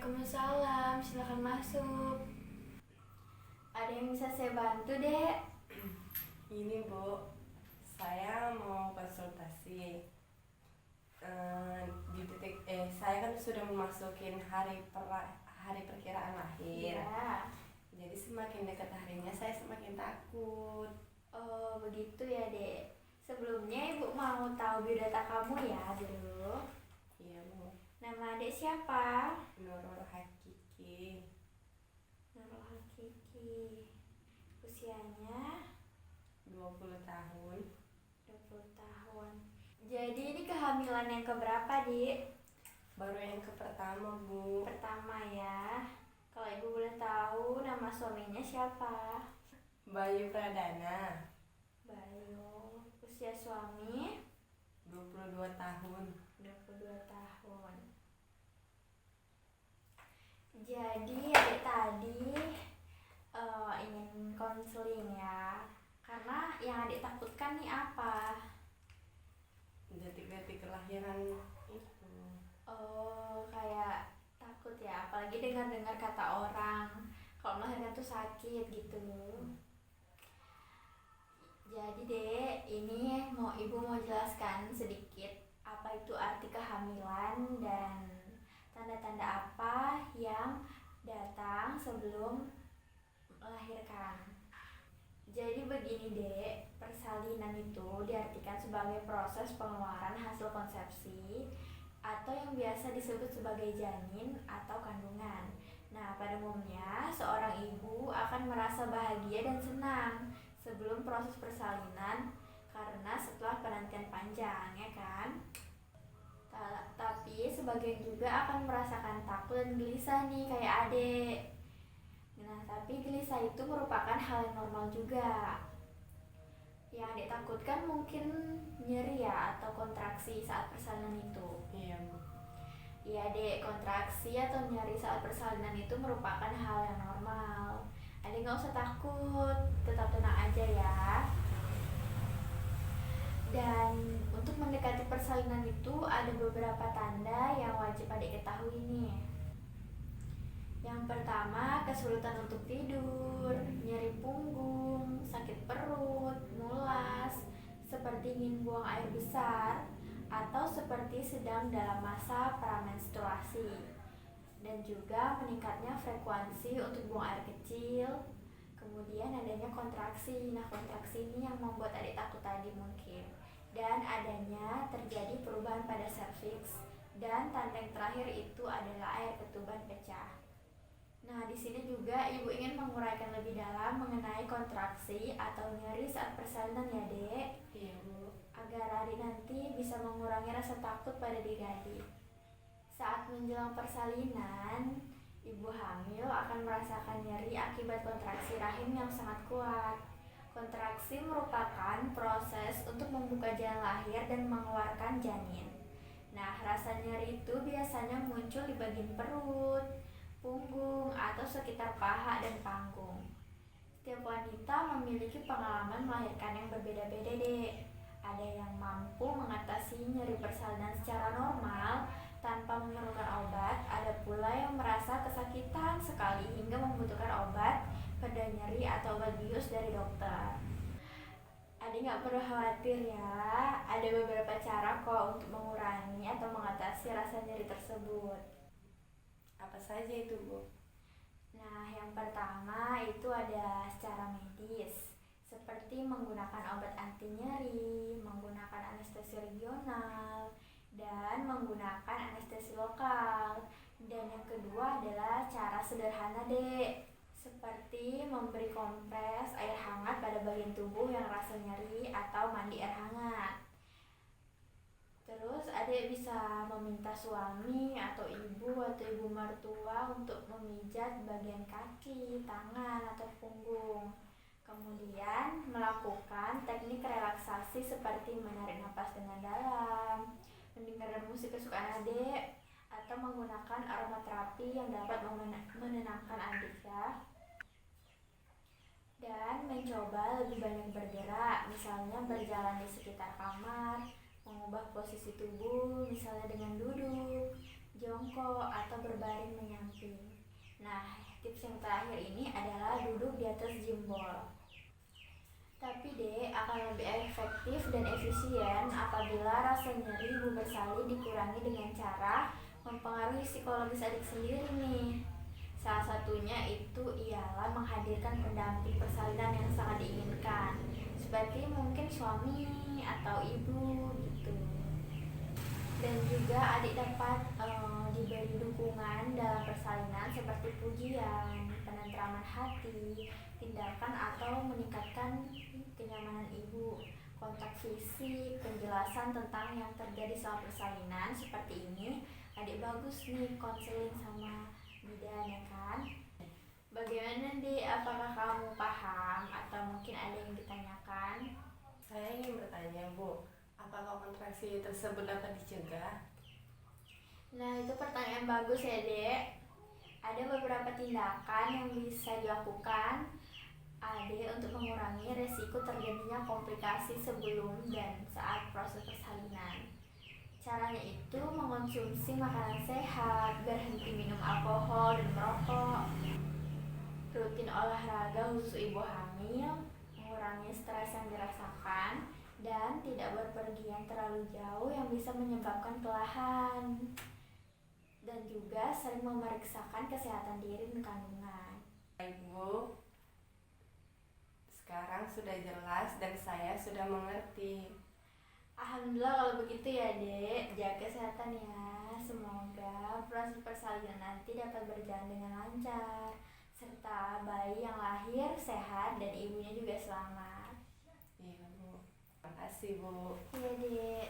Waalaikumsalam, silakan masuk. Ada yang bisa saya bantu, Dek? Ini Bu, saya mau konsultasi. Saya kan sudah memasukin hari perkiraan lahir. Iya. Jadi semakin dekat harinya saya semakin takut. Oh, begitu ya, Dek. Sebelumnya Ibu mau tahu biodata kamu ya dulu. Iya Bu, Nama Dek siapa? Nurul Hakiki, Nurul Hakiki. Usianya 20 tahun. 20 tahun. Jadi ini kehamilan yang keberapa, Dik? Baru yang pertama Bu. Pertama ya. Kalau Ibu boleh tahu nama suaminya siapa? Bayu Pradana, Bayu. Usia suami 22 tahun. 22 tahun. Jadi adik tadi ingin konseling ya. Karena yang adik takutkan nih apa? Detik-detik kelahiran itu. Oh, kayak takut ya, apalagi dengar-dengar kata orang kalau melahirkan tuh sakit gitu. Jadi Dek, ini Ibu mau jelaskan sedikit apa itu arti kehamilan dan tanda-tanda apa yang datang sebelum melahirkan. Jadi begini Dek, persalinan itu diartikan sebagai proses pengeluaran hasil konsepsi atau yang biasa disebut sebagai janin atau kandungan. Nah, pada umumnya seorang ibu akan merasa bahagia dan senang sebelum proses persalinan karena setelah penantian panjang, ya kan? Tapi sebagian juga akan merasakan takut dan gelisah nih kayak adik. Nah, tapi gelisah itu merupakan hal yang normal juga. Yang adik takutkan mungkin nyeri ya atau kontraksi saat persalinan itu. Iya Bu. Iya Dek, kontraksi atau nyeri saat persalinan itu merupakan hal yang normal. Adik gak usah takut, tetap tenang aja ya. Dan untuk mendekati persalinan itu ada beberapa tanda yang wajib adik ketahui nih. Yang pertama, kesulitan untuk tidur, nyeri punggung, sakit perut, mulas, seperti ingin buang air besar, atau seperti sedang dalam masa pramenstruasi. Dan juga meningkatnya frekuensi untuk buang air kecil. Kemudian adanya kontraksi. Nah, kontraksi ini yang membuat adik takut tadi mungkin. Dan adanya terjadi perubahan pada serviks. Dan tanda yang terakhir itu adalah air ketuban pecah. Nah, di sini juga Ibu ingin menguraikan lebih dalam mengenai kontraksi atau nyeri saat persalinan ya, Dek. Iya Bu. Agar adik nanti bisa mengurangi rasa takut pada diri adik. Saat menjelang persalinan, ibu hamil akan merasakan nyeri akibat kontraksi rahim yang sangat kuat. Kontraksi merupakan proses untuk membuka jalan lahir dan mengeluarkan janin. Nah, rasa nyeri itu biasanya muncul di bagian perut, punggung, atau sekitar paha dan panggung. Setiap wanita memiliki pengalaman melahirkan yang berbeda-beda, Dek. Ada yang mampu mengatasi nyeri persalinan secara normal tanpa memerlukan obat, ada pula yang merasa kesakitan sekali hingga membutuhkan obat pereda nyeri atau obat bius dari dokter. Adik gak perlu khawatir ya, ada beberapa cara kok untuk mengurangi atau mengatasi rasa nyeri tersebut. Apa saja itu Bu? Nah, yang pertama itu ada secara medis, seperti menggunakan obat anti nyeri, menggunakan anestesi regional, dan menggunakan anestesi lokal. Dan yang kedua adalah cara sederhana Dek, seperti memberi kompres air hangat pada bagian tubuh yang rasa nyeri atau mandi air hangat. Terus adik bisa meminta suami atau ibu mertua untuk memijat bagian kaki, tangan, atau punggung. Kemudian melakukan teknik relaksasi seperti menarik napas dengan dalam, mendengarkan musik kesukaan adik, atau menggunakan aromaterapi yang dapat menenangkan adik ya. Dan mencoba lebih banyak bergerak, misalnya berjalan di sekitar kamar, mengubah posisi tubuh misalnya dengan duduk, jongkok, atau berbaring menyamping. Nah, tips yang terakhir ini adalah duduk di atas jembol. Tapi dek, akan lebih efektif dan efisien apabila rasa nyeri ibu bersalin dikurangi dengan cara mempengaruhi psikologis adik sendiri nih. Salah satunya itu ialah menghadirkan pendamping persalinan yang sangat diinginkan, seperti mungkin suami atau ibu gitu. Dan juga adik dapat diberi dukungan dalam persalinan seperti pujian, penentraman hati, tindakan atau meningkatkan kenyamanan ibu, kontak fisik, penjelasan tentang yang terjadi selama persalinan seperti ini. Adik bagus nih konseling sama bidan ya kan. Bagaimana dek, apakah kamu paham atau mungkin ada yang ditanyakan? Saya ingin bertanya, Bu, apakah kontraksi tersebut dapat dicegah? Nah, itu pertanyaan bagus ya dek. Ada beberapa tindakan yang bisa dilakukan Ade untuk mengurangi resiko terjadinya komplikasi sebelum dan saat proses persalinan. Caranya itu mengonsumsi makanan sehat, berhenti minum alkohol dan merokok, rutin olahraga khusus ibu hamil, mengurangi stres yang dirasakan, dan tidak berpergian terlalu jauh yang bisa menyebabkan kelelahan. Dan juga sering memeriksakan kesehatan diri dan kandungan. Baik, Bu. Sekarang sudah jelas dan saya sudah mengerti. Alhamdulillah kalau begitu ya dek, jaga kesehatan ya. Semoga proses persalinan nanti dapat berjalan dengan lancar, serta bayi yang lahir sehat dan ibunya juga selamat. Iya, Bu. Terima kasih, Bu. Iya dek.